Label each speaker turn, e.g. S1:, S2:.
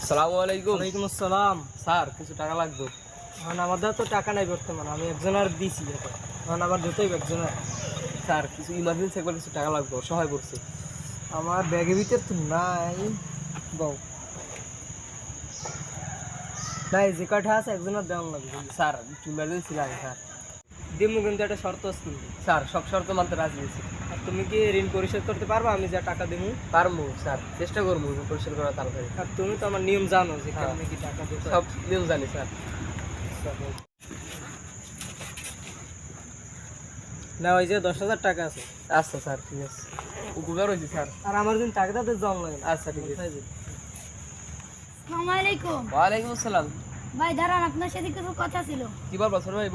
S1: আসসালামু আলাইকুম।
S2: ওয়ালাইকুম আসসালাম।
S1: স্যার কিছু টাকা লাগবে।
S2: এখন আমাদের তো টাকা নাই বর্তমানে, আমি একজনের দিছি এখন আবার দিতেই একজনের।
S1: স্যার কিছু ইমার্জেন্সি একবার কিছু টাকা লাগবে, সহায় পড়ছে।
S2: আমার ব্যাগের ভিতর তো নাই, বউ নাই, যে কয়টা আছে একজনের দেওয়ান লাগবে।
S1: স্যার একটু ইমার্জেন্সি লাগে স্যার।
S2: দিমু, কিন্তু একটা শর্ত আছে কিন্তু।
S1: স্যার সব শর্ত মানতে রাজি আছি।
S2: আর তুমি কি ঋণ পরিশোধ করতে পারবা আমি যা টাকা দিমু?
S1: পারবো স্যার, চেষ্টা করবো পরিষ্কার করা তাড়াতাড়ি।
S2: আর তুমি তো আমার নিয়ম জানো যে
S1: হ্যাঁ।
S2: কেমনে কি টাকা দিতে
S1: সব নিয়ম জানি স্যার।
S2: না, ওই যে 10,000 টাকা আছে।
S1: আচ্ছা স্যার ঠিক আছে, উপকার হয়েছে স্যার।
S2: আর আমার দিন টাকাটাতে জম লাগে না।
S1: আচ্ছা ঠিক আছে।
S3: আসসালামু আলাইকুম।
S1: ওয়ালাইকুম আসসালাম।
S3: ভাই দাঁড়ান, আপনার সাথে কিছু কথা ছিল।
S1: কি বলবো ছোট ভাই?